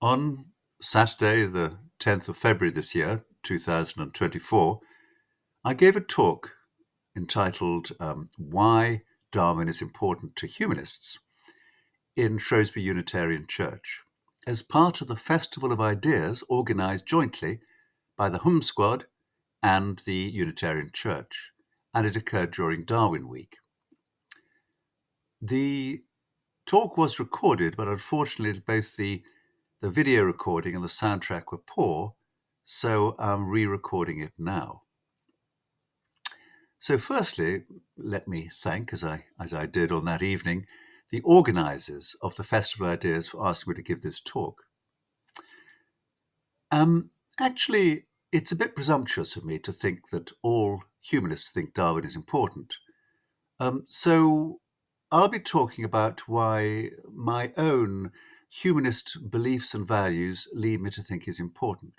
On Saturday, the 10th of February this year, 2024, I gave a talk entitled Why Darwin is Important to Humanists in Shrewsbury Unitarian Church as part of the Festival of Ideas organised jointly by the Hum Squad and the Unitarian Church, and it occurred during Darwin Week. The talk was recorded, but unfortunately both the video recording and the soundtrack were poor, so I'm re-recording it now. So firstly, let me thank, as I did on that evening, the organisers of the Festival of Ideas for asking me to give this talk. Actually, it's a bit presumptuous of me to think that all humanists think Darwin is important. So I'll be talking about why my own humanist beliefs and values lead me to think is important.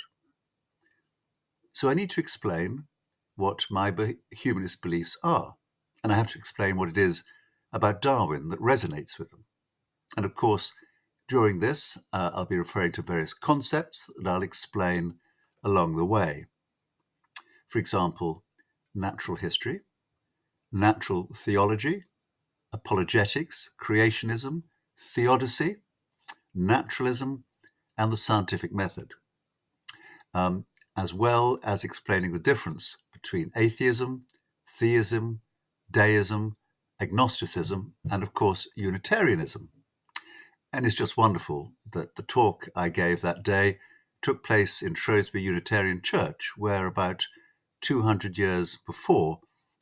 So I need to explain what my humanist beliefs are, and I have to explain what it is about Darwin that resonates with them. And of course, during this, I'll be referring to various concepts that I'll explain along the way. For example, natural history, natural theology, apologetics, creationism, theodicy, naturalism, and the scientific method, as well as explaining the difference between atheism, theism, deism, agnosticism, and of course, Unitarianism. And it's just wonderful that the talk I gave that day took place in Shrewsbury Unitarian Church, where about 200 years before,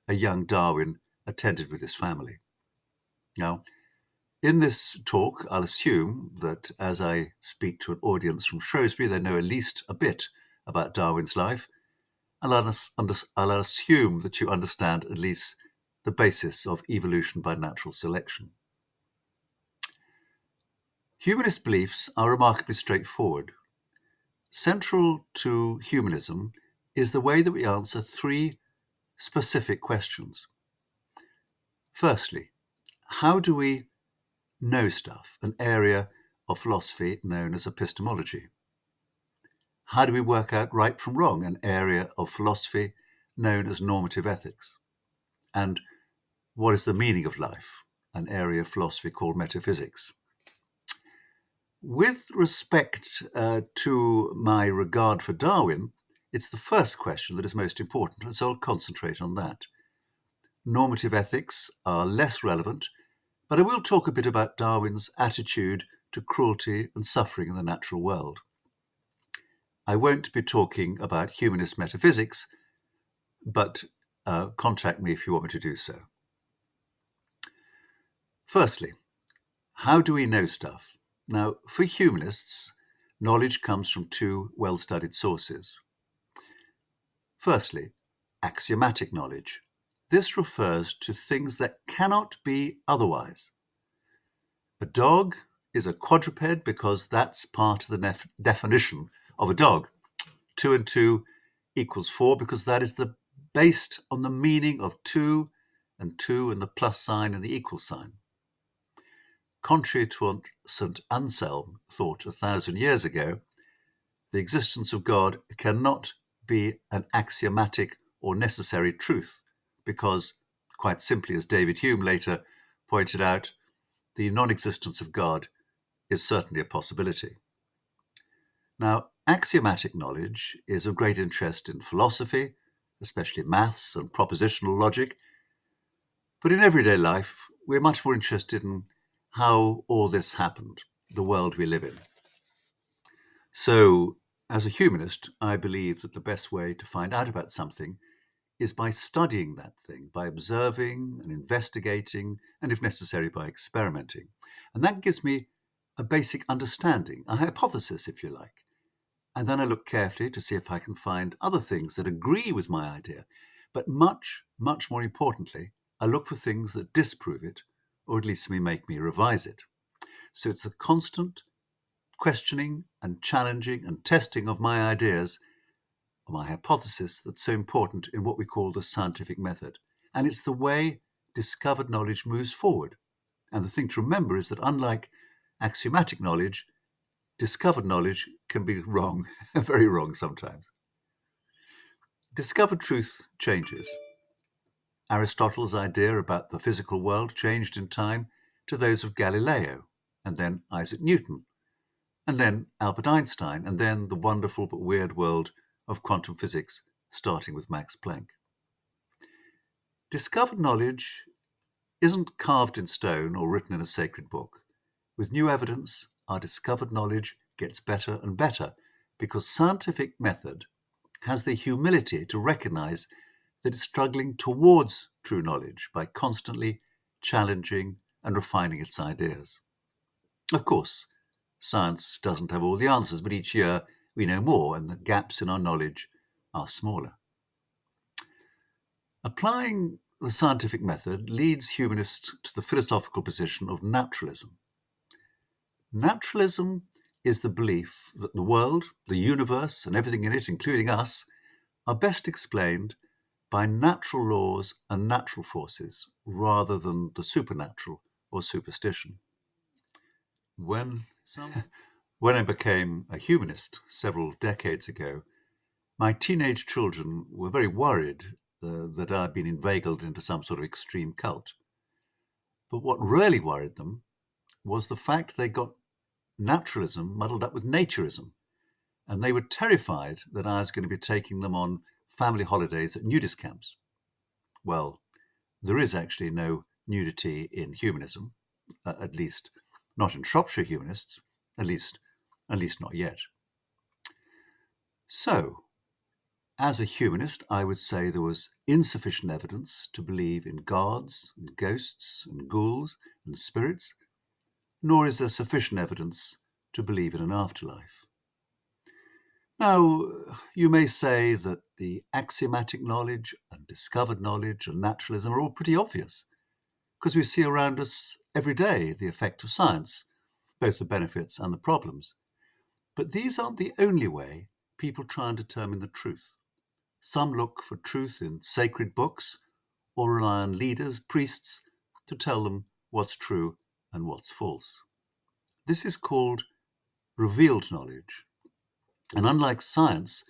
a young Darwin attended with his family. Now, in this talk, I'll assume that as I speak to an audience from Shrewsbury, they know at least a bit about Darwin's life, and I'll assume that you understand at least the basis of evolution by natural selection. Humanist beliefs are remarkably straightforward. Central to humanism is the way that we answer three specific questions. Firstly, how do we know stuff, an area of philosophy known as epistemology? How do we work out right from wrong, an area of philosophy known as normative ethics? And what is the meaning of life, an area of philosophy called metaphysics? With respect to my regard for Darwin, it's the first question that is most important, and so I'll concentrate on that. Normative ethics are less relevant, but I will talk a bit about Darwin's attitude to cruelty and suffering in the natural world. I won't be talking about humanist metaphysics, but contact me if you want me to do so. Firstly, how do we know stuff? Now, for humanists, knowledge comes from two well-studied sources. Firstly, axiomatic knowledge. This refers to things that cannot be otherwise. A dog is a quadruped because that's part of the definition of a dog. 2 and 2 equals 4 because that is based on the meaning of 2 and the plus sign and the equal sign. Contrary to what St. Anselm thought 1,000 years ago, the existence of God cannot be an axiomatic or necessary truth because, quite simply, as David Hume later pointed out, the non-existence of God is certainly a possibility. Now, axiomatic knowledge is of great interest in philosophy, especially maths and propositional logic, but in everyday life, we're much more interested in how all this happened, the world we live in. So, as a humanist, I believe that the best way to find out about something is by studying that thing, by observing and investigating, and if necessary, by experimenting. And that gives me a basic understanding, a hypothesis, if you like. And then I look carefully to see if I can find other things that agree with my idea. But much, much more importantly, I look for things that disprove it, or at least make me revise it. So it's a constant questioning and challenging and testing of my ideas, my hypothesis, that's so important in what we call the scientific method. And it's the way discovered knowledge moves forward. And the thing to remember is that unlike axiomatic knowledge, discovered knowledge can be wrong, very wrong sometimes. Discovered truth changes. Aristotle's idea about the physical world changed in time to those of Galileo, and then Isaac Newton, and then Albert Einstein, and then the wonderful but weird world of quantum physics, starting with Max Planck. Discovered knowledge isn't carved in stone or written in a sacred book. With new evidence, our discovered knowledge gets better and better because scientific method has the humility to recognize that it's struggling towards true knowledge by constantly challenging and refining its ideas. Of course, science doesn't have all the answers, but each year we know more and the gaps in our knowledge are smaller. Applying the scientific method leads humanists to the philosophical position of naturalism. Naturalism is the belief that the world, the universe, and everything in it, including us, are best explained by natural laws and natural forces rather than the supernatural or superstition. When, when I became a humanist several decades ago, my teenage children were very worried that I'd been inveigled into some sort of extreme cult. But what really worried them was the fact they got naturalism muddled up with naturism, and they were terrified that I was going to be taking them on family holidays at nudist camps. Well, there is actually no nudity in humanism, at least not in Shropshire humanists, at least not yet. So, as a humanist, I would say there was insufficient evidence to believe in gods and ghosts and ghouls and spirits, nor is there sufficient evidence to believe in an afterlife. Now, you may say that the axiomatic knowledge and discovered knowledge and naturalism are all pretty obvious, because we see around us every day the effect of science, both the benefits and the problems. But these aren't the only way people try and determine the truth. Some look for truth in sacred books or rely on leaders, priests, to tell them what's true and what's false. This is called revealed knowledge. And unlike science,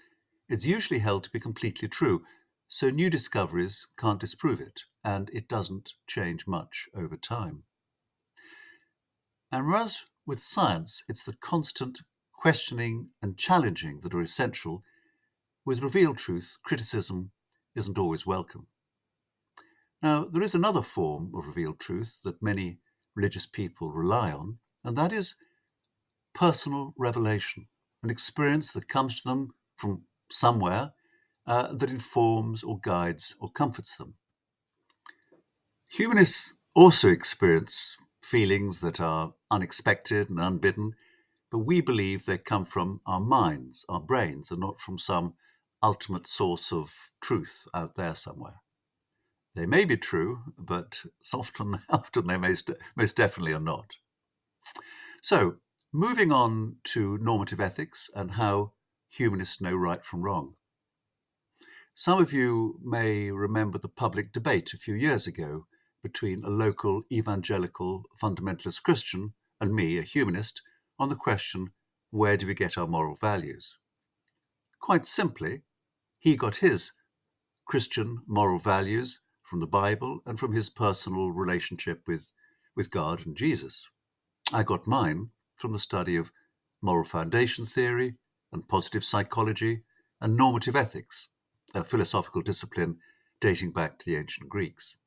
it's usually held to be completely true, so new discoveries can't disprove it, and it doesn't change much over time. And whereas with science, it's the constant questioning and challenging that are essential, with revealed truth, criticism isn't always welcome. Now, there is another form of revealed truth that many religious people rely on, and that is personal revelation, an experience that comes to them from somewhere that informs or guides or comforts them. Humanists also experience feelings that are unexpected and unbidden, but we believe they come from our minds, our brains, and not from some ultimate source of truth out there somewhere. They may be true, but often they most definitely are not. So, moving on to normative ethics and how humanists know right from wrong. Some of you may remember the public debate a few years ago between a local evangelical fundamentalist Christian and me, a humanist, on the question, where do we get our moral values? Quite simply, he got his Christian moral values from the Bible and from his personal relationship with God and Jesus. I got mine from the study of moral foundation theory and positive psychology and normative ethics, a philosophical discipline dating back to the ancient Greeks.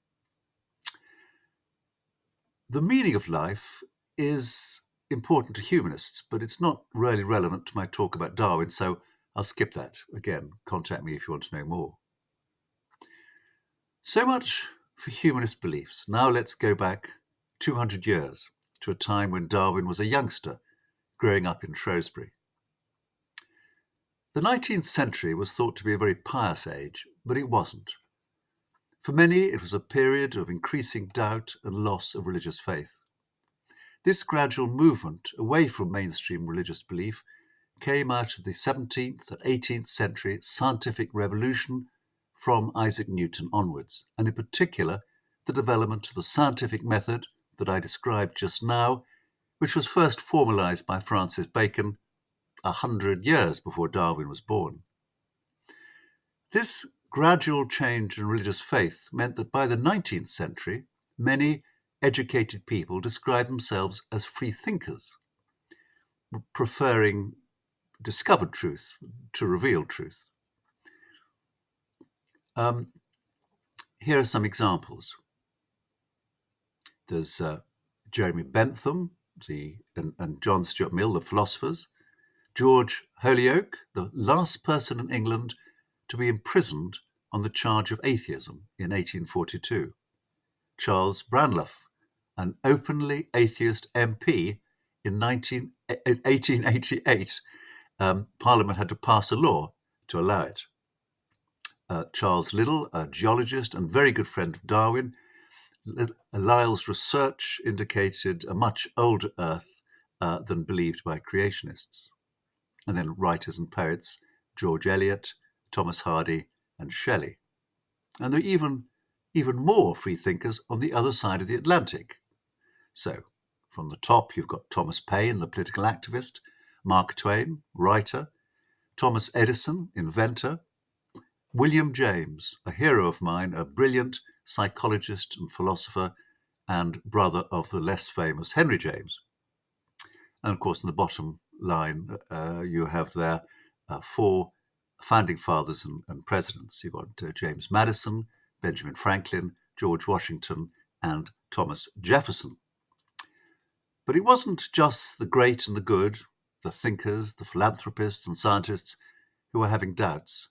The meaning of life is important to humanists, but it's not really relevant to my talk about Darwin, so I'll skip that. Again, contact me if you want to know more. So much for humanist beliefs. Now let's go back 200 years to a time when Darwin was a youngster growing up in Shrewsbury. The 19th century was thought to be a very pious age, but it wasn't. For many, it was a period of increasing doubt and loss of religious faith. This gradual movement away from mainstream religious belief came out of the 17th and 18th century scientific revolution from Isaac Newton onwards, and in particular, the development of the scientific method that I described just now, which was first formalized by Francis Bacon 100 years before Darwin was born. This gradual change in religious faith meant that by the 19th century, many educated people described themselves as free thinkers, preferring discovered truth to revealed truth. Here are some examples. There's Jeremy Bentham and John Stuart Mill, the philosophers. George Holyoake, the last person in England to be imprisoned on the charge of atheism in 1842. Charles Branlough, an openly atheist MP in 1888. Parliament had to pass a law to allow it. Charles Liddell, a geologist and very good friend of Darwin. Lyell's research indicated a much older Earth than believed by creationists. And then writers and poets, George Eliot, Thomas Hardy, and Shelley. And there are even more free thinkers on the other side of the Atlantic. So, from the top, you've got Thomas Paine, the political activist, Mark Twain, writer, Thomas Edison, inventor, William James, a hero of mine, a brilliant psychologist and philosopher, and brother of the less famous Henry James. And of course, in the bottom line, you have there 4 founding fathers and presidents. You've got James Madison, Benjamin Franklin, George Washington, and Thomas Jefferson. But it wasn't just the great and the good, the thinkers, the philanthropists and scientists who were having doubts.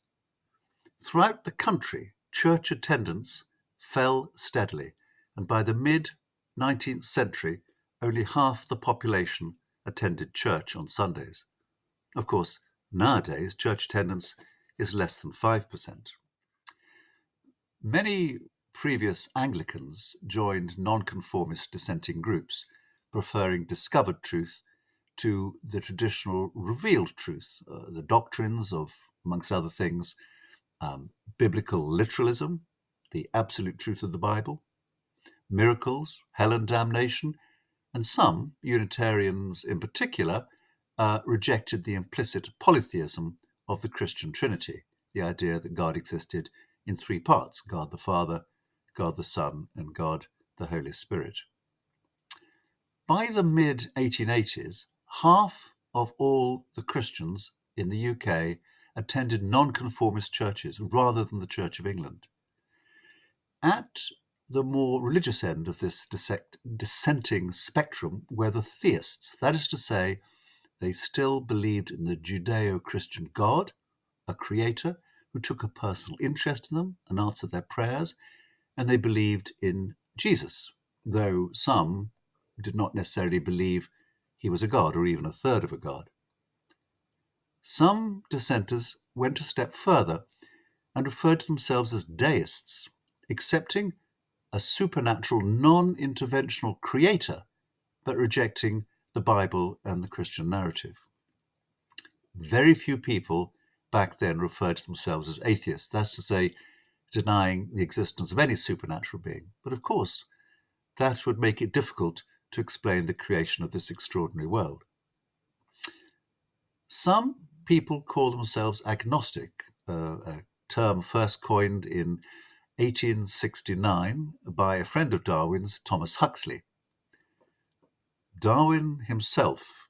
Throughout the country, church attendance fell steadily, and by the mid-19th century, only half the population attended church on Sundays. Of course, nowadays, church attendance is less than 5%. Many previous Anglicans joined nonconformist dissenting groups, preferring discovered truth to the traditional revealed truth, the doctrines of, amongst other things, biblical literalism, the absolute truth of the Bible, miracles, hell and damnation, and some, Unitarians in particular, rejected the implicit polytheism of the Christian Trinity, the idea that God existed in 3 parts, God the Father, God the Son, and God the Holy Spirit. By the mid-1880s, half of all the Christians in the UK attended nonconformist churches rather than the Church of England. At the more religious end of this dissenting spectrum were the theists, that is to say, they still believed in the Judeo-Christian God, a creator who took a personal interest in them and answered their prayers, and they believed in Jesus, though some did not necessarily believe he was a god or even a third of a god. Some dissenters went a step further and referred to themselves as deists, accepting a supernatural non-interventional creator, but rejecting the Bible and the Christian narrative. Very few people back then referred to themselves as atheists, that's to say, denying the existence of any supernatural being. But of course, that would make it difficult to explain the creation of this extraordinary world. Some people call themselves agnostic, a term first coined in 1869 by a friend of Darwin's, Thomas Huxley. Darwin himself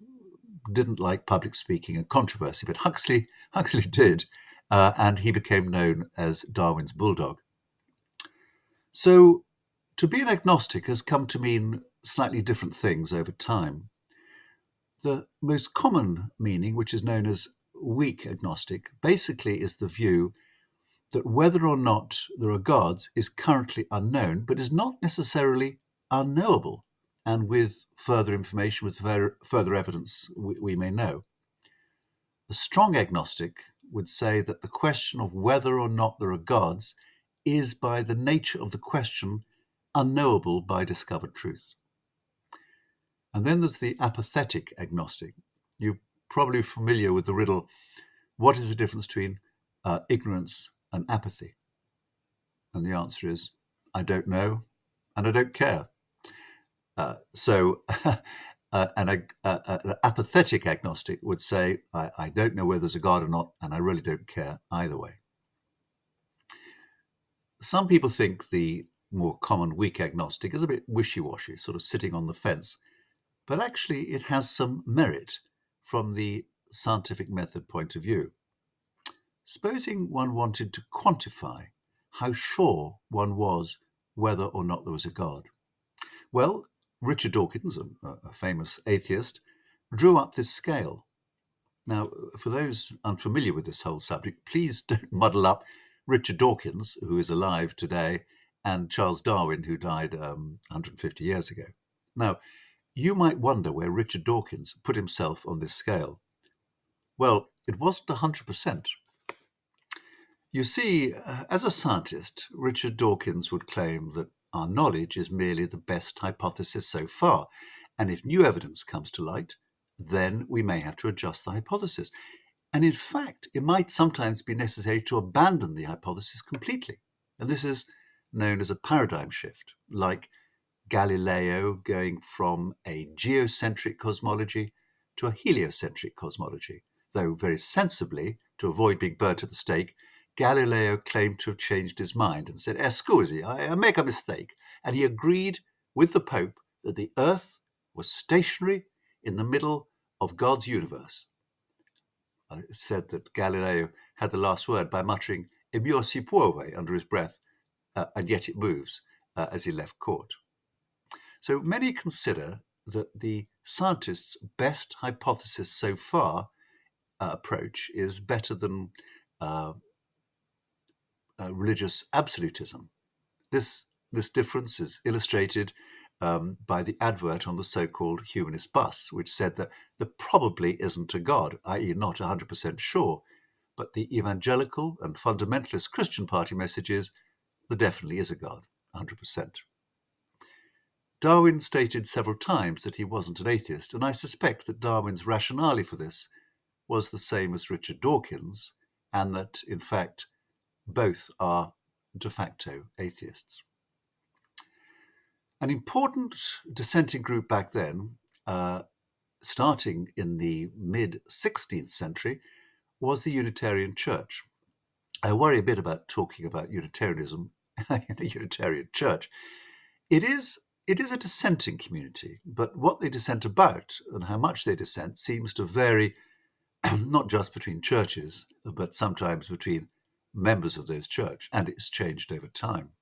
didn't like public speaking and controversy, but Huxley did, and he became known as Darwin's bulldog. So to be an agnostic has come to mean slightly different things over time. The most common meaning, which is known as weak agnostic, basically is the view that whether or not there are gods is currently unknown, but is not necessarily unknowable. And with further information, with further evidence, we may know. A strong agnostic would say that the question of whether or not there are gods is, by the nature of the question, unknowable by discovered truth. And then there's the apathetic agnostic. You're probably familiar with the riddle, what is the difference between ignorance and apathy? And the answer is, I don't know, and I don't care. So An apathetic agnostic would say, I don't know whether there's a God or not, and I really don't care either way. Some people think the more common weak agnostic is a bit wishy-washy, sort of sitting on the fence, but actually it has some merit from the scientific method point of view. Supposing one wanted to quantify how sure one was whether or not there was a God. Well, Richard Dawkins, a famous atheist, drew up this scale. Now, for those unfamiliar with this whole subject, please don't muddle up Richard Dawkins, who is alive today, and Charles Darwin, who died 150 years ago. Now, you might wonder where Richard Dawkins put himself on this scale. Well, it wasn't 100%. You see, as a scientist, Richard Dawkins would claim that our knowledge is merely the best hypothesis so far, and if new evidence comes to light, then we may have to adjust the hypothesis. And in fact, it might sometimes be necessary to abandon the hypothesis completely. And this is known as a paradigm shift, like Galileo going from a geocentric cosmology to a heliocentric cosmology, though very sensibly, to avoid being burnt at the stake, Galileo claimed to have changed his mind and said, "Scusi, I make a mistake." And he agreed with the Pope that the Earth was stationary in the middle of God's universe. It said that Galileo had the last word by muttering "E mio si può" under his breath, and yet it moves, as he left court. So many consider that the scientists' best hypothesis so far approach is better than religious absolutism. This difference is illustrated by the advert on the so-called Humanist bus, which said that there probably isn't a God, i.e. not 100% sure, but the evangelical and fundamentalist Christian Party message is there definitely is a God, 100%. Darwin stated several times that he wasn't an atheist, and I suspect that Darwin's rationale for this was the same as Richard Dawkins, and that, in fact, both are de facto atheists. An important dissenting group back then, starting in the mid-16th century, was the Unitarian Church. I worry a bit about talking about Unitarianism in a Unitarian church. It is a dissenting community, but what they dissent about and how much they dissent seems to vary not just between churches, but sometimes between members of those churches, and it's changed over time.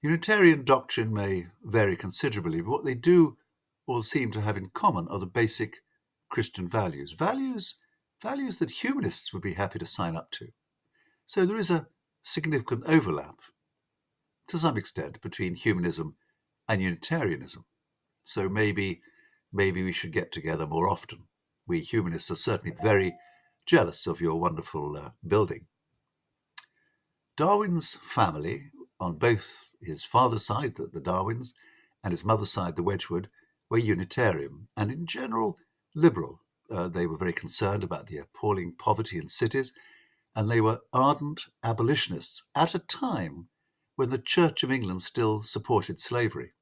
Unitarian doctrine may vary considerably, but what they do all seem to have in common are the basic Christian values, values that humanists would be happy to sign up to. So there is a significant overlap, to some extent, between humanism and Unitarianism. So maybe we should get together more often. We humanists are certainly very jealous of your wonderful building. Darwin's family, on both his father's side, the Darwins, and his mother's side, the Wedgwood, were Unitarian and in general liberal. They were very concerned about the appalling poverty in cities, and they were ardent abolitionists at a time when the Church of England still supported slavery.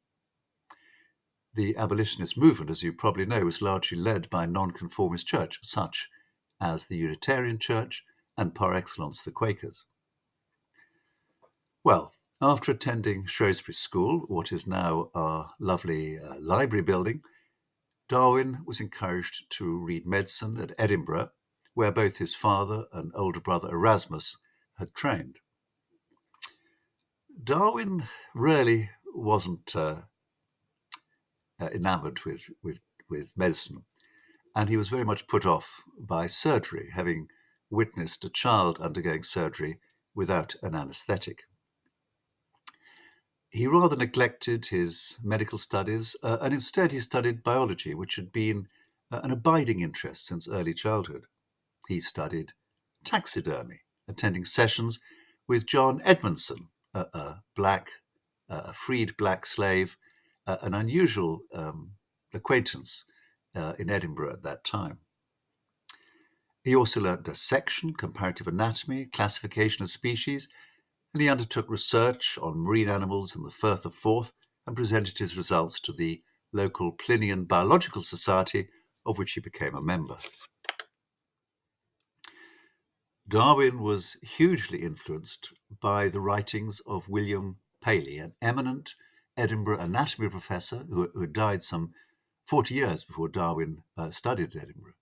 The abolitionist movement, as you probably know, was largely led by a nonconformist church, such as the Unitarian Church and par excellence the Quakers. Well, after attending Shrewsbury School, what is now our lovely library building, Darwin was encouraged to read medicine at Edinburgh, where both his father and older brother Erasmus had trained. Darwin really wasn't enamoured with medicine, and he was very much put off by surgery, having witnessed a child undergoing surgery without an anaesthetic. He rather neglected his medical studies, and instead he studied biology, which had been an abiding interest since early childhood. He studied taxidermy, attending sessions with John Edmondson, a freed black slave, an unusual acquaintance in Edinburgh at that time. He also learnt dissection, comparative anatomy, classification of species, and he undertook research on marine animals in the Firth of Forth and presented his results to the local Plinian Biological Society, of which he became a member. Darwin was hugely influenced by the writings of William Paley, an eminent Edinburgh anatomy professor who had died some 40 years before Darwin studied at Edinburgh.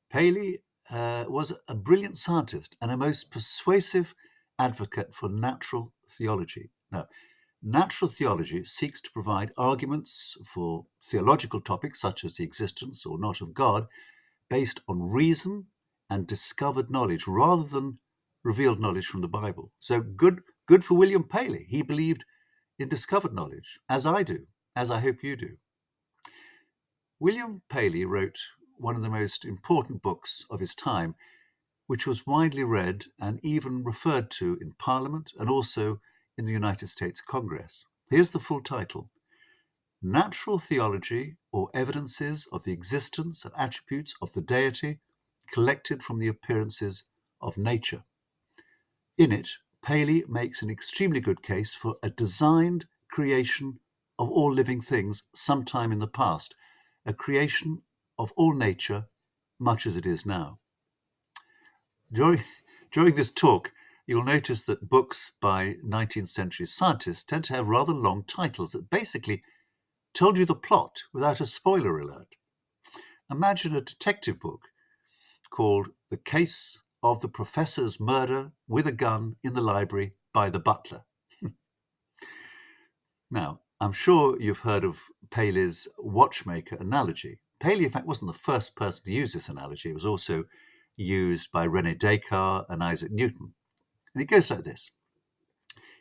Paley was a brilliant scientist and a most persuasive advocate for natural theology. Now, natural theology seeks to provide arguments for theological topics such as the existence or not of God based on reason and discovered knowledge rather than revealed knowledge from the Bible. So good for William Paley. He believed in discovered knowledge, as I do, as I hope you do. William Paley wrote one of the most important books of his time, which was widely read and even referred to in Parliament and also in the United States Congress. Here's the full title: Natural Theology, or Evidences of the Existence and Attributes of the Deity Collected from the Appearances of Nature. In it, Paley makes an extremely good case for a designed creation of all living things sometime in the past, a creation of all nature much as it is now. During this talk, you'll notice that books by 19th century scientists tend to have rather long titles that basically told you the plot without a spoiler alert. Imagine a detective book called The Case of the Professor's Murder with a Gun in the Library by the Butler. Now, I'm sure you've heard of Paley's watchmaker analogy. Paley, in fact, wasn't the first person to use this analogy. It was also used by René Descartes and Isaac Newton. And it goes like this.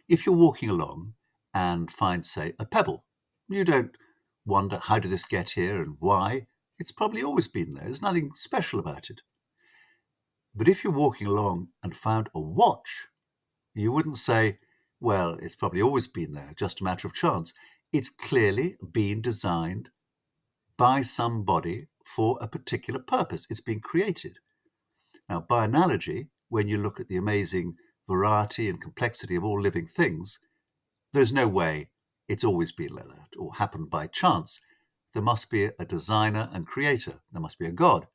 If you're walking along and find, say, a pebble, you don't wonder, how did this get here and why? It's probably always been there. There's nothing special about it. But if you're walking along and found a watch, you wouldn't say, well, it's probably always been there, just a matter of chance. It's clearly been designed by somebody for a particular purpose. It's been created. Now, by analogy, when you look at the amazing variety and complexity of all living things, there's no way it's always been like that or happened by chance. There must be a designer and creator. There must be a God.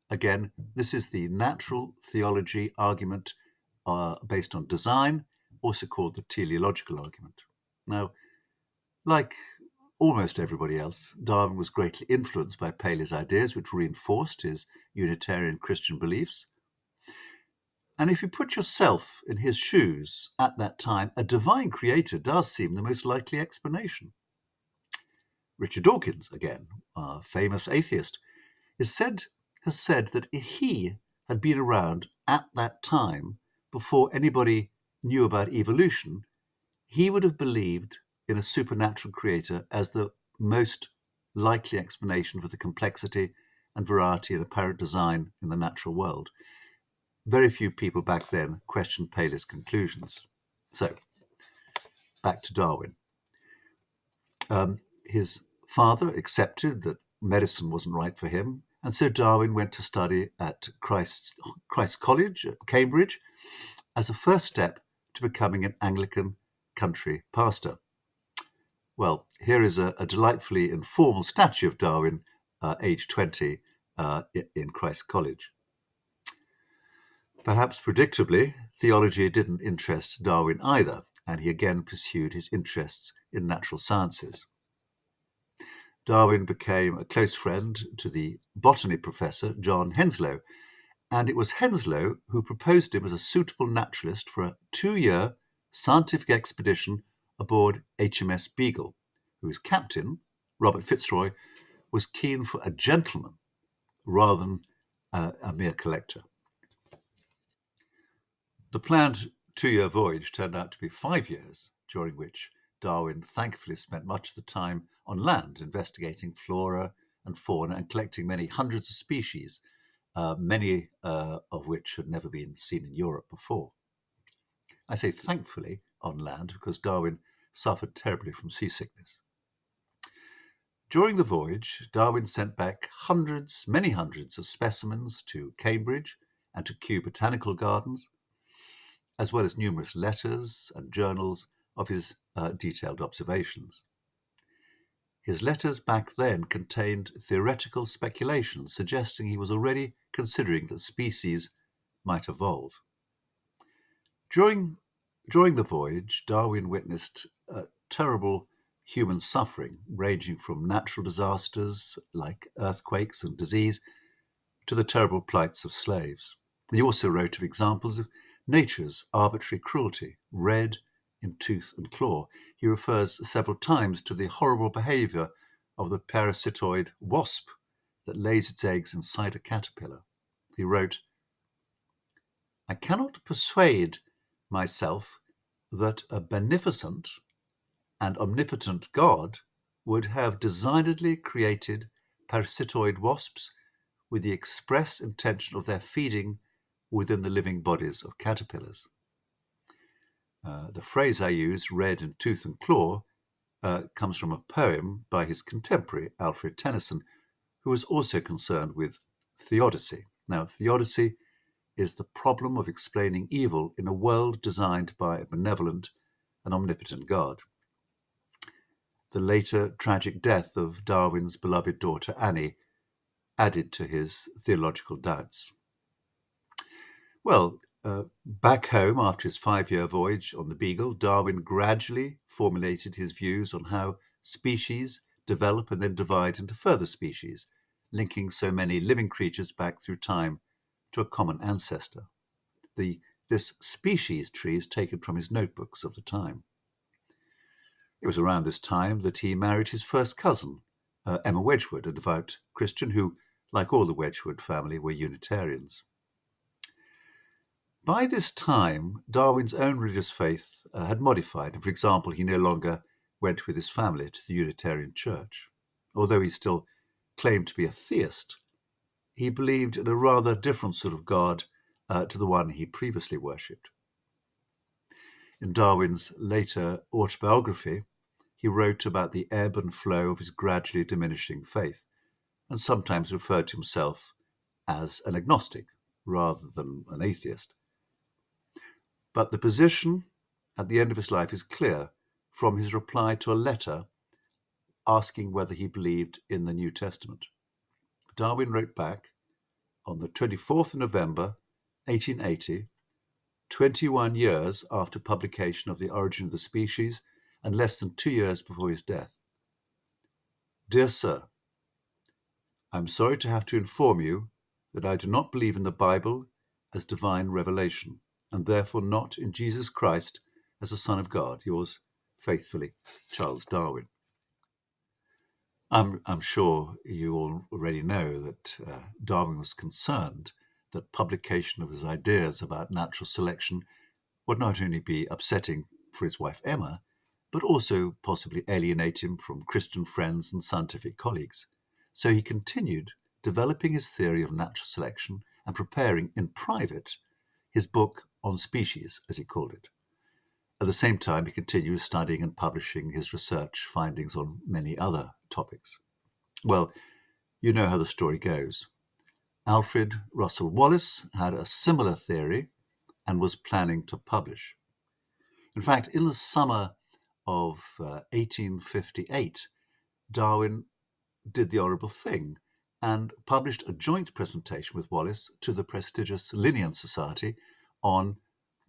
Again, this is the natural theology argument based on design, also called the teleological argument. Now, like almost everybody else, Darwin was greatly influenced by Paley's ideas, which reinforced his Unitarian Christian beliefs. And if you put yourself in his shoes at that time, a divine creator does seem the most likely explanation. Richard Dawkins, again, a famous atheist, has said that if he had been around at that time before anybody knew about evolution, he would have believed in a supernatural creator as the most likely explanation for the complexity and variety and apparent design in the natural world. Very few people back then questioned Paley's conclusions. So, back to Darwin. His father accepted that medicine wasn't right for him, and so Darwin went to study at Christ's College at Cambridge as a first step to becoming an Anglican country pastor. Well, here is a delightfully informal statue of Darwin, age 20, in Christ's College. Perhaps predictably, theology didn't interest Darwin either, and he again pursued his interests in natural sciences. Darwin became a close friend to the botany professor John Henslow, and it was Henslow who proposed him as a suitable naturalist for a 2-year scientific expedition aboard HMS Beagle, whose captain, Robert Fitzroy, was keen for a gentleman rather than a mere collector. The planned 2-year voyage turned out to be 5 years, during which Darwin thankfully spent much of the time on land investigating flora and fauna and collecting many hundreds of species, many of which had never been seen in Europe before. I say thankfully on land because Darwin suffered terribly from seasickness. During the voyage, Darwin sent back many hundreds of specimens to Cambridge and to Kew Botanical Gardens, as well as numerous letters and journals of his detailed observations. His letters back then contained theoretical speculations suggesting he was already considering that species might evolve. During the voyage, Darwin witnessed terrible human suffering, ranging from natural disasters like earthquakes and disease to the terrible plights of slaves. He also wrote of examples of nature's arbitrary cruelty, red in tooth and claw. He refers several times to the horrible behaviour of the parasitoid wasp that lays its eggs inside a caterpillar. He wrote, "I cannot persuade myself that a beneficent and omnipotent God would have designedly created parasitoid wasps with the express intention of their feeding within the living bodies of caterpillars." The phrase I use, red in tooth and claw, comes from a poem by his contemporary Alfred Tennyson, who was also concerned with theodicy. Now, theodicy is the problem of explaining evil in a world designed by a benevolent and omnipotent God. The later tragic death of Darwin's beloved daughter Annie added to his theological doubts. Well, back home after his 5-year voyage on the Beagle, Darwin gradually formulated his views on how species develop and then divide into further species, linking so many living creatures back through time to a common ancestor. This species tree is taken from his notebooks of the time. It was around this time that he married his first cousin, Emma Wedgwood, a devout Christian who, like all the Wedgwood family, were Unitarians. By this time, Darwin's own religious faith had modified, and for example, he no longer went with his family to the Unitarian Church. Although he still claimed to be a theist, he believed in a rather different sort of God to the one he previously worshipped. In Darwin's later autobiography, he wrote about the ebb and flow of his gradually diminishing faith, and sometimes referred to himself as an agnostic rather than an atheist. But the position at the end of his life is clear from his reply to a letter asking whether he believed in the New Testament. Darwin wrote back on the 24th of November, 1880, 21 years after publication of The Origin of the Species and less than 2 years before his death. "Dear Sir, I am sorry to have to inform you that I do not believe in the Bible as divine revelation, and therefore not in Jesus Christ as the Son of God. Yours faithfully, Charles Darwin." I'm sure you all already know that Darwin was concerned that publication of his ideas about natural selection would not only be upsetting for his wife Emma, but also possibly alienate him from Christian friends and scientific colleagues. So he continued developing his theory of natural selection and preparing in private his book on species, as he called it. At the same time, he continued studying and publishing his research findings on many other topics. Well, you know how the story goes. Alfred Russel Wallace had a similar theory and was planning to publish. In fact, in the summer of 1858, Darwin did the horrible thing and published a joint presentation with Wallace to the prestigious Linnean Society on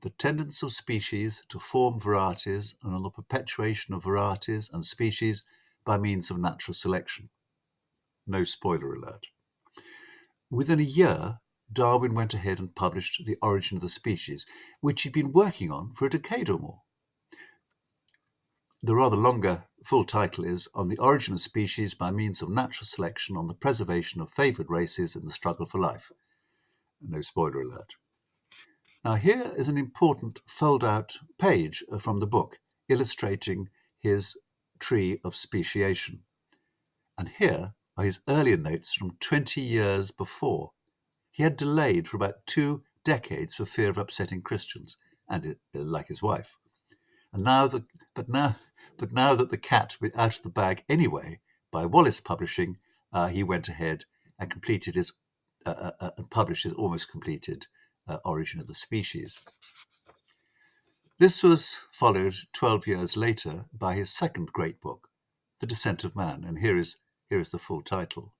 the tendency of species to form varieties and on the perpetuation of varieties and species by means of natural selection. No spoiler alert. Within a year, Darwin went ahead and published The Origin of the Species, which he'd been working on for a decade or more. The rather longer full title is On the Origin of Species by Means of Natural Selection on the Preservation of Favoured Races in the Struggle for Life. No spoiler alert. Now here is an important fold-out page from the book illustrating his tree of speciation. And here are his earlier notes from 20 years before. He had delayed for about 2 decades for fear of upsetting Christians, and like his wife. And now that the cat was out of the bag anyway, by Wallace Publishing, he went ahead and completed his and published his almost completed Origin of the Species. This was followed 12 years later by his second great book, The Descent of Man, and here is the full title.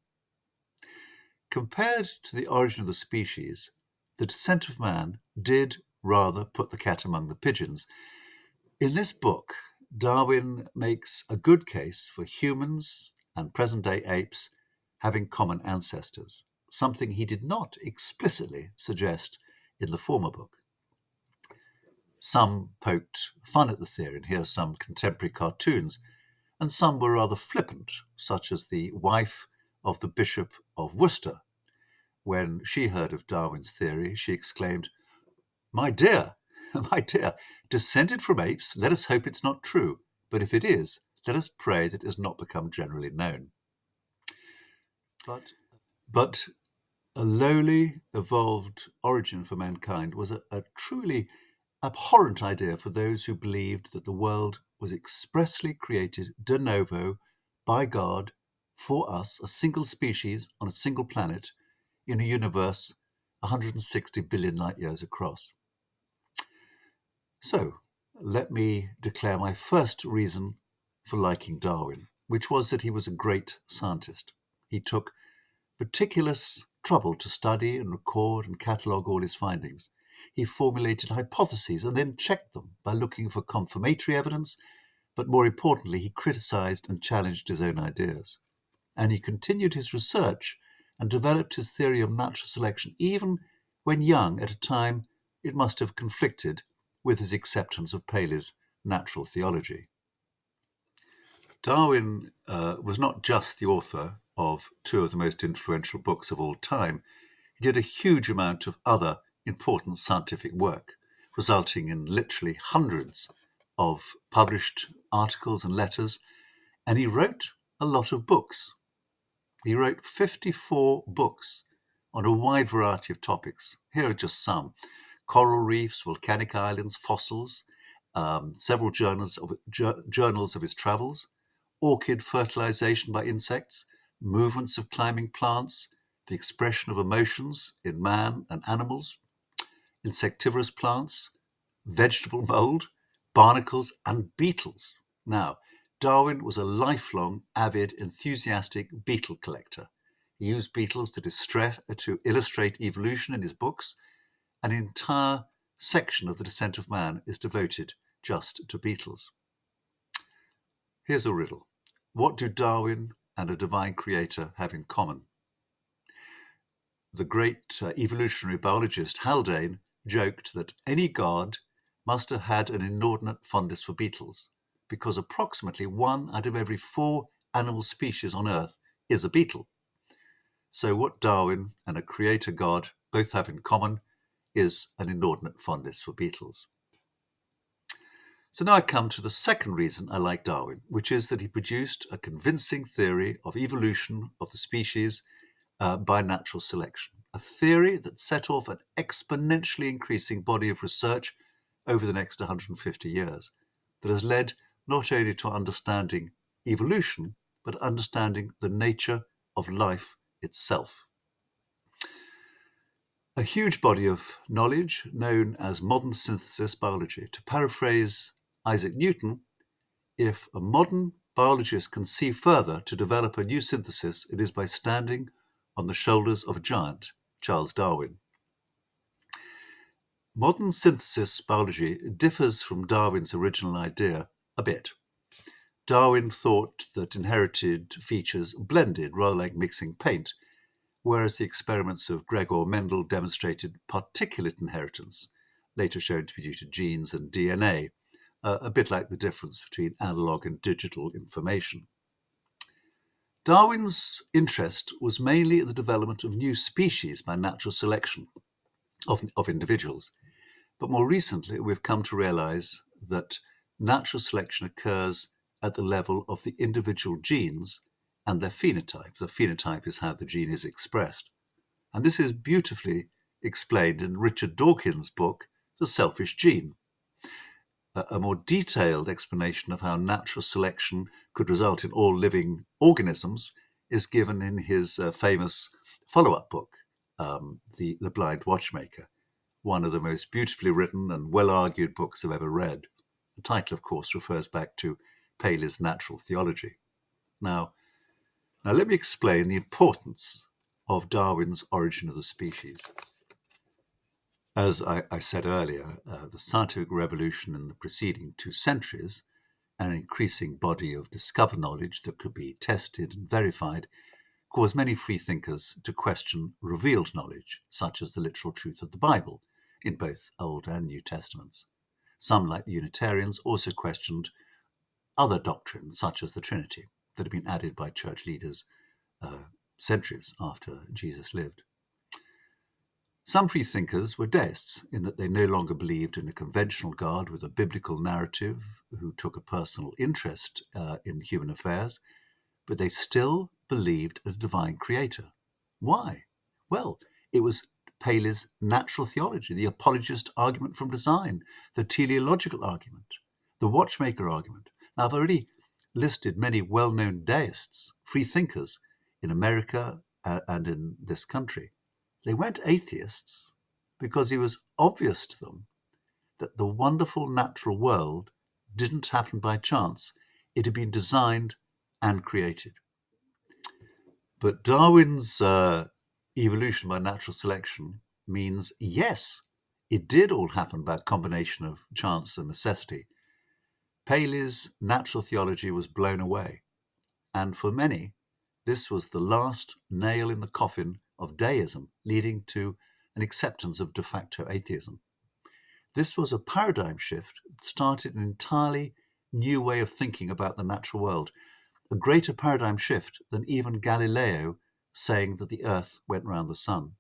Compared to The Origin of the Species, The Descent of Man did rather put the cat among the pigeons. In this book, Darwin makes a good case for humans and present-day apes having common ancestors, something he did not explicitly suggest in the former book. Some poked fun at the theory, and here are some contemporary cartoons, and some were rather flippant, such as the wife of the Bishop of Worcester. When she heard of Darwin's theory, she exclaimed, "My dear, my dear, descended from apes, let us hope it's not true, but if it is, let us pray that it has not become generally known." But a lowly evolved origin for mankind was a truly abhorrent idea for those who believed that the world was expressly created de novo by God for us, a single species on a single planet in a universe 160 billion light years across. So, let me declare my first reason for liking Darwin, which was that he was a great scientist. He took meticulous trouble to study and record and catalogue all his findings. He formulated hypotheses and then checked them by looking for confirmatory evidence, but more importantly, he criticised and challenged his own ideas. And he continued his research and developed his theory of natural selection even when young, at a time it must have conflicted with his acceptance of Paley's natural theology. Darwin was not just the author of two of the most influential books of all time. He did a huge amount of other important scientific work, resulting in literally hundreds of published articles and letters, and he wrote a lot of books. He wrote 54 books on a wide variety of topics. Here are just some: coral reefs, volcanic islands, fossils, several journals of his travels, orchid fertilization by insects, movements of climbing plants, the expression of emotions in man and animals, insectivorous plants, vegetable mold, barnacles, and beetles. Now, Darwin was a lifelong, avid, enthusiastic beetle collector. He used beetles to illustrate evolution in his books. An entire section of The Descent of Man is devoted just to beetles. Here's a riddle. What do Darwin and a divine creator have in common? The great evolutionary biologist Haldane joked that any god must have had an inordinate fondness for beetles, because approximately 1 out of every 4 animal species on Earth is a beetle. So what Darwin and a creator god both have in common is an inordinate fondness for beetles. So now I come to the second reason I like Darwin, which is that he produced a convincing theory of evolution of the species by natural selection, a theory that set off an exponentially increasing body of research over the next 150 years that has led not only to understanding evolution, but understanding the nature of life itself. A huge body of knowledge known as modern synthesis biology. To paraphrase Isaac Newton, if a modern biologist can see further to develop a new synthesis, it is by standing on the shoulders of a giant, Charles Darwin. Modern synthesis biology differs from Darwin's original idea a bit. Darwin thought that inherited features blended rather like mixing paint, whereas the experiments of Gregor Mendel demonstrated particulate inheritance, later shown to be due to genes and DNA, a bit like the difference between analog and digital information. Darwin's interest was mainly in the development of new species by natural selection of individuals. But more recently, we've come to realize that natural selection occurs at the level of the individual genes and their phenotype. The phenotype is how the gene is expressed. And this is beautifully explained in Richard Dawkins' book, The Selfish Gene. A more detailed explanation of how natural selection could result in all living organisms is given in his famous follow-up book, The Blind Watchmaker, one of the most beautifully written and well-argued books I've ever read. The title, of course, refers back to Paley's natural theology. Now let me explain the importance of Darwin's Origin of the Species. As I said earlier, the scientific revolution in the preceding 2 centuries, an increasing body of discovered knowledge that could be tested and verified, caused many freethinkers to question revealed knowledge, such as the literal truth of the Bible, in both Old and New Testaments. Some, like the Unitarians, also questioned other doctrines, such as the Trinity, that had been added by church leaders centuries after Jesus lived. Some freethinkers were deists in that they no longer believed in a conventional God with a biblical narrative who took a personal interest in human affairs, but they still believed in a divine creator. Why? Well, it was Paley's natural theology, the apologist argument from design, the teleological argument, the watchmaker argument. Now, I've already listed many well-known deists, freethinkers in America and in this country. They weren't atheists because it was obvious to them that the wonderful natural world didn't happen by chance. It had been designed and created. But Darwin's evolution by natural selection means, yes, it did all happen by a combination of chance and necessity. Paley's natural theology was blown away, and for many, this was the last nail in the coffin of deism, leading to an acceptance of de facto atheism. This was a paradigm shift that started an entirely new way of thinking about the natural world, a greater paradigm shift than even Galileo saying that the Earth went round the sun.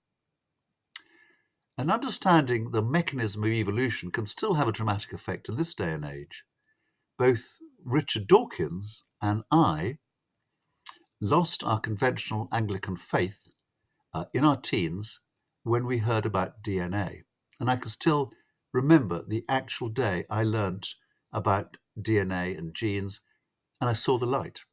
And understanding the mechanism of evolution can still have a dramatic effect in this day and age. Both Richard Dawkins and I lost our conventional Anglican faith in our teens when we heard about DNA. And I can still remember the actual day I learnt about DNA and genes, and I saw the light.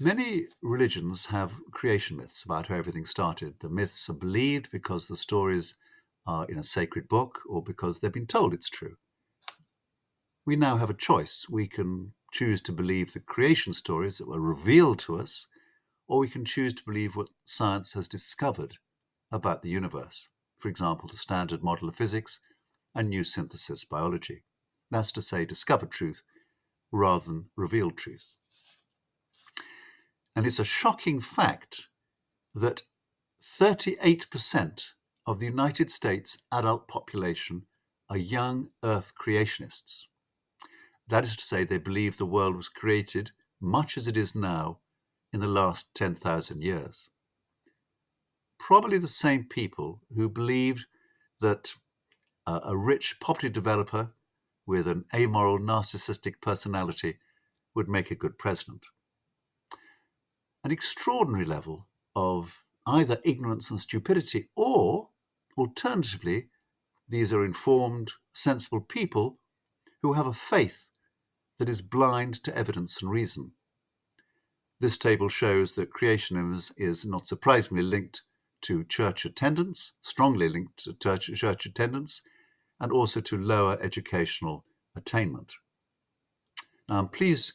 Many religions have creation myths about how everything started. The myths are believed because the stories are in a sacred book or because they've been told it's true. We now have a choice. We can choose to believe the creation stories that were revealed to us, or we can choose to believe what science has discovered about the universe. For example, the Standard Model of Physics and new synthesis biology. That's to say, discovered truth rather than revealed truth. And it's a shocking fact that 38% of the United States adult population are young Earth creationists. That is to say, they believe the world was created much as it is now in the last 10,000 years. Probably the same people who believed that a rich property developer with an amoral, narcissistic personality would make a good president. An extraordinary level of either ignorance and stupidity, or alternatively, these are informed, sensible people who have a faith that is blind to evidence and reason. This table shows that creationism is not surprisingly linked to church attendance, strongly linked to church attendance, and also to lower educational attainment. Now, I'm pleased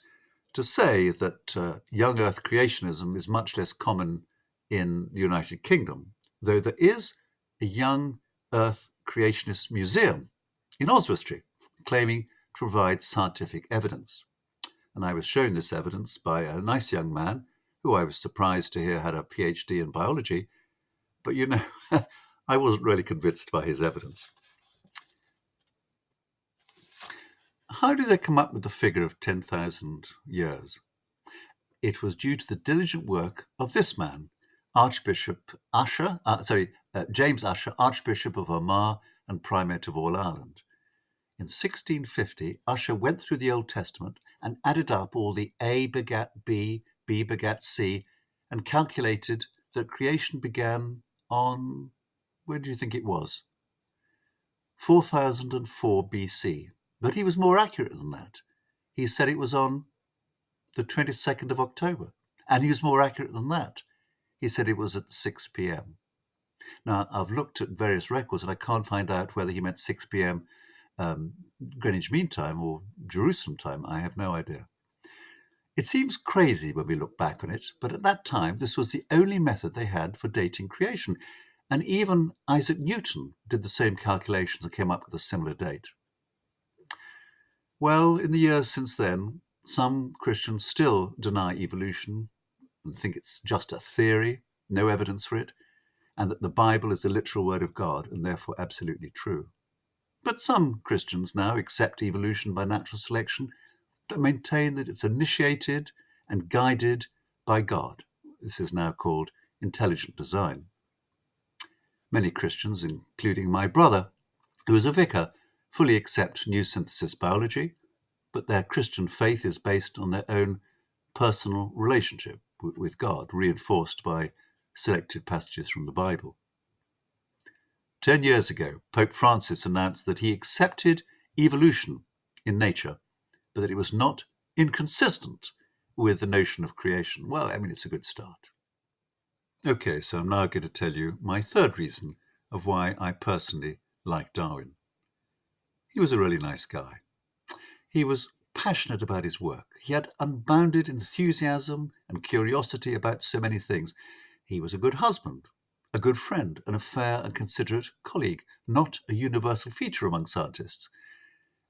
to say that young Earth creationism is much less common in the United Kingdom, though there is a young Earth creationist museum in Oswestry claiming to provide scientific evidence. And I was shown this evidence by a nice young man who I was surprised to hear had a PhD in biology, but I wasn't really convinced by his evidence. How did they come up with the figure of 10,000 years? It was due to the diligent work of this man, James Ussher, Archbishop of Armagh and Primate of all Ireland. In 1650, Ussher went through the Old Testament and added up all the A begat B, B begat C, and calculated that creation began on, where do you think it was? 4004 BC. But he was more accurate than that. He said it was on the 22nd of October. And he was more accurate than that. He said it was at 6 p.m. Now, I've looked at various records and I can't find out whether he meant 6 p.m. Greenwich Mean Time or Jerusalem time. I have no idea. It seems crazy when we look back on it, but at that time this was the only method they had for dating creation. And even Isaac Newton did the same calculations and came up with a similar date. Well, in the years since then, some Christians still deny evolution and think it's just a theory, no evidence for it, and that the Bible is the literal word of God and therefore absolutely true. But some Christians now accept evolution by natural selection, but maintain that it's initiated and guided by God. This is now called intelligent design. Many Christians, including my brother, who is a vicar, fully accept new synthesis biology, but their Christian faith is based on their own personal relationship with God, reinforced by selected passages from the Bible. 10 years ago, Pope Francis announced that he accepted evolution in nature, but that it was not inconsistent with the notion of creation. Well, I mean, it's a good start. Okay, so I'm now going to tell you my third reason of why I personally like Darwin. He was a really nice guy. He was passionate about his work. He had unbounded enthusiasm and curiosity about so many things. He was a good husband, a good friend, and a fair and considerate colleague, not a universal feature among scientists.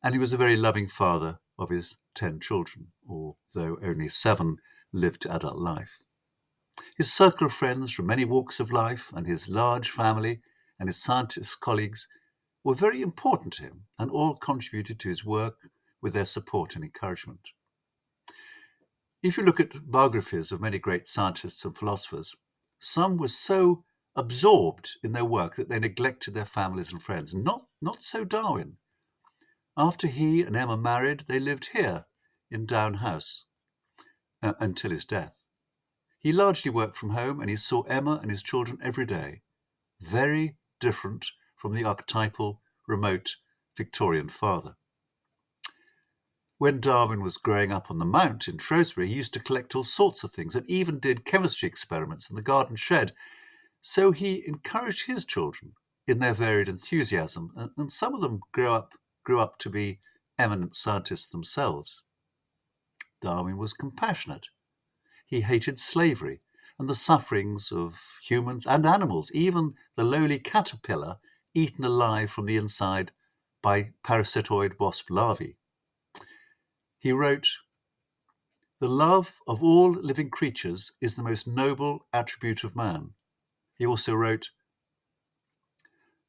And he was a very loving father of his 10 children, although only 7 lived adult life. His circle of friends from many walks of life and his large family and his scientist colleagues were very important to him and all contributed to his work with their support and encouragement. If you look at biographies of many great scientists and philosophers, some were so absorbed in their work that they neglected their families and friends. Not so Darwin. After he and Emma married, they lived here in Down House until his death. He largely worked from home and he saw Emma and his children every day. Very different from the archetypal, remote Victorian father. When Darwin was growing up on the Mount in Shrewsbury, he used to collect all sorts of things and even did chemistry experiments in the garden shed. So he encouraged his children in their varied enthusiasm, and some of them grew up to be eminent scientists themselves. Darwin was compassionate. He hated slavery and the sufferings of humans and animals, even the lowly caterpillar eaten alive from the inside by parasitoid wasp larvae. He wrote, "The love of all living creatures is the most noble attribute of man." He also wrote,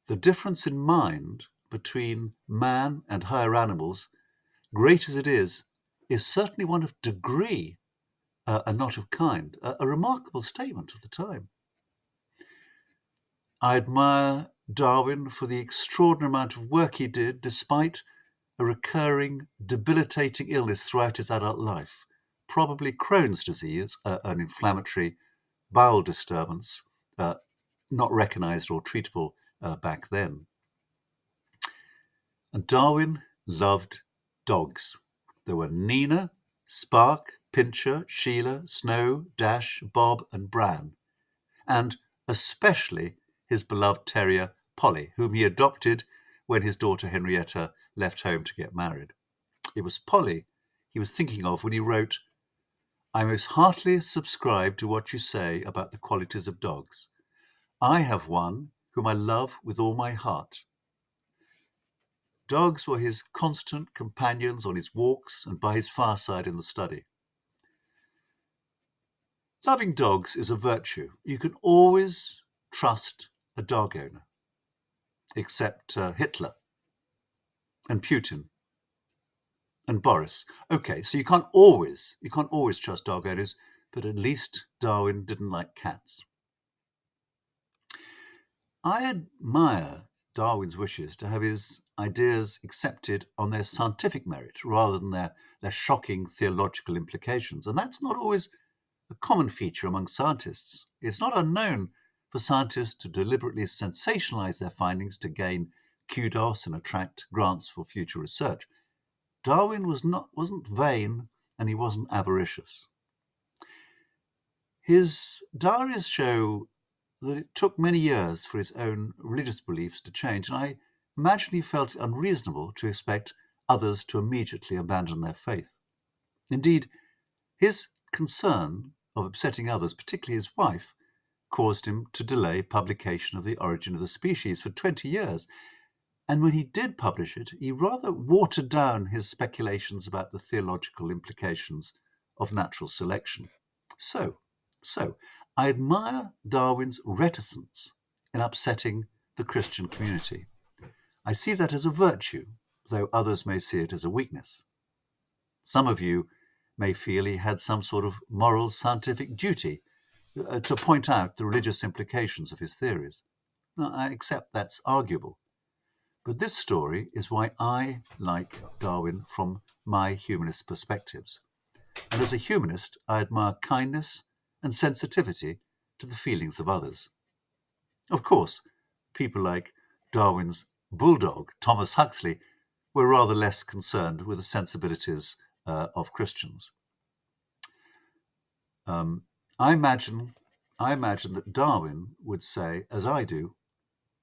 "The difference in mind between man and higher animals, great as it is certainly one of degree and not of kind." A remarkable statement of the time. I admire Darwin for the extraordinary amount of work he did despite a recurring, debilitating illness throughout his adult life, probably Crohn's disease, an inflammatory bowel disturbance, not recognized or treatable back then. And Darwin loved dogs. There were Nina, Spark, Pincher, Sheila, Snow, Dash, Bob, and Bran, and especially his beloved terrier, Polly, whom he adopted when his daughter Henrietta left home to get married. It was Polly he was thinking of when he wrote, "I most heartily subscribe to what you say about the qualities of dogs. I have one whom I love with all my heart." Dogs were his constant companions on his walks and by his fireside in the study. Loving dogs is a virtue. You can always trust a dog owner, except Hitler and Putin and Boris. Okay, so you can't always trust dog owners, but at least Darwin didn't like cats. I admire Darwin's wishes to have his ideas accepted on their scientific merit rather than their shocking theological implications. And that's not always a common feature among scientists. It's not unknown for scientists to deliberately sensationalize their findings to gain kudos and attract grants for future research. Darwin wasn't vain and he wasn't avaricious. His diaries show that it took many years for his own religious beliefs to change, and I imagine he felt it unreasonable to expect others to immediately abandon their faith. Indeed, His concern of upsetting others, particularly his wife, caused him to delay publication of The Origin of the Species for 20 years. And when he did publish it, he rather watered down his speculations about the theological implications of natural selection. So, I admire Darwin's reticence in upsetting the Christian community. I see that as a virtue, though others may see it as a weakness. Some of you may feel he had some sort of moral scientific duty to point out the religious implications of his theories. Now, I accept that's arguable. But this story is why I like Darwin from my humanist perspectives. And as a humanist, I admire kindness and sensitivity to the feelings of others. Of course, people like Darwin's bulldog, Thomas Huxley, were rather less concerned with the sensibilities of Christians. I imagine that Darwin would say, as I do,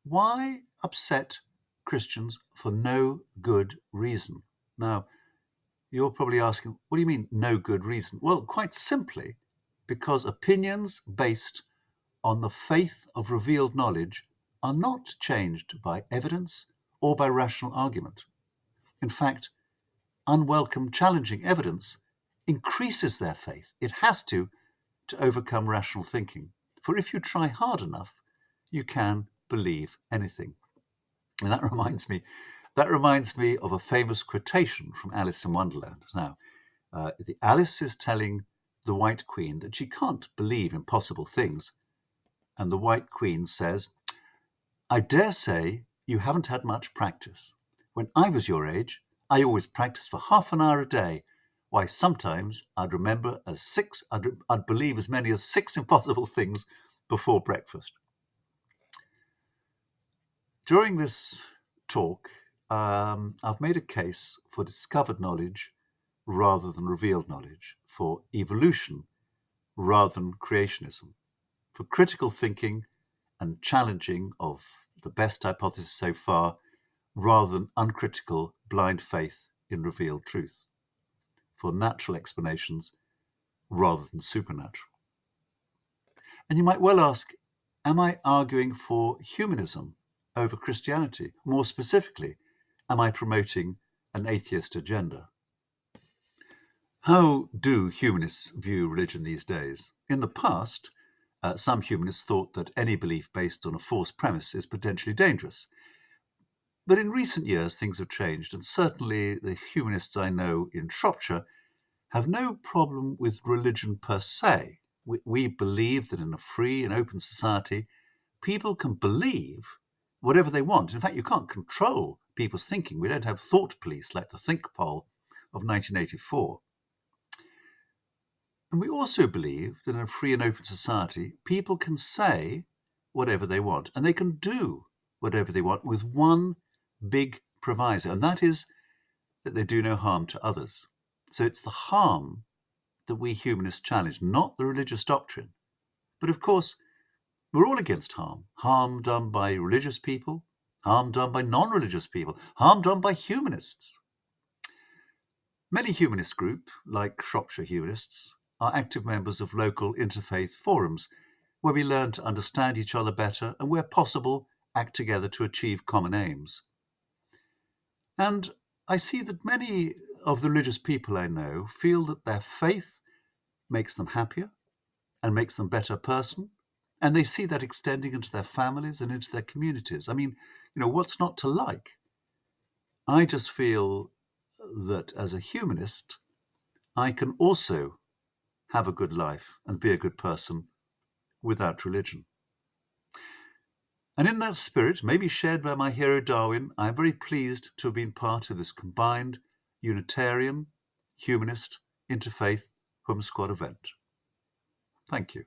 why upset Christians for no good reason? Now, you're probably asking, what do you mean, no good reason? Well, quite simply, because opinions based on the faith of revealed knowledge are not changed by evidence or by rational argument. In fact, unwelcome challenging evidence increases their faith. It has to overcome rational thinking. For if you try hard enough, you can believe anything. And that reminds me of a famous quotation from Alice in Wonderland. Now, Alice is telling the White Queen that she can't believe impossible things. And the White Queen says, I dare say you haven't had much practice. When I was your age, I always practiced for half an hour a day. Why, sometimes I'd believe as many as 6 impossible things before breakfast. During this talk, I've made a case for discovered knowledge rather than revealed knowledge, for evolution rather than creationism, for critical thinking and challenging of the best hypothesis so far rather than uncritical blind faith in revealed truth, for natural explanations rather than supernatural. And you might well ask, am I arguing for humanism over Christianity? More specifically, am I promoting an atheist agenda? How do humanists view religion these days? In the past, some humanists thought that any belief based on a false premise is potentially dangerous. But in recent years, things have changed, and certainly the humanists I know in Shropshire have no problem with religion per se. We believe that in a free and open society, people can believe whatever they want. In fact, you can't control people's thinking. We don't have thought police like the Think poll of 1984. And we also believe that in a free and open society, people can say whatever they want, and they can do whatever they want with one big proviso, and that is that they do no harm to others. So it's the harm that we humanists challenge, not the religious doctrine. But of course, we're all against harm. Harm done by religious people, harm done by non-religious people, harm done by humanists. Many humanist groups, like Shropshire Humanists, are active members of local interfaith forums where we learn to understand each other better and, where possible, act together to achieve common aims. And I see that many of the religious people I know feel that their faith makes them happier and makes them a better person, and they see that extending into their families and into their communities. I mean, what's not to like? I just feel that as a humanist, I can also have a good life and be a good person without religion. And in that spirit, maybe shared by my hero Darwin, I am very pleased to have been part of this combined Unitarian, humanist, interfaith Hum Squad event. Thank you.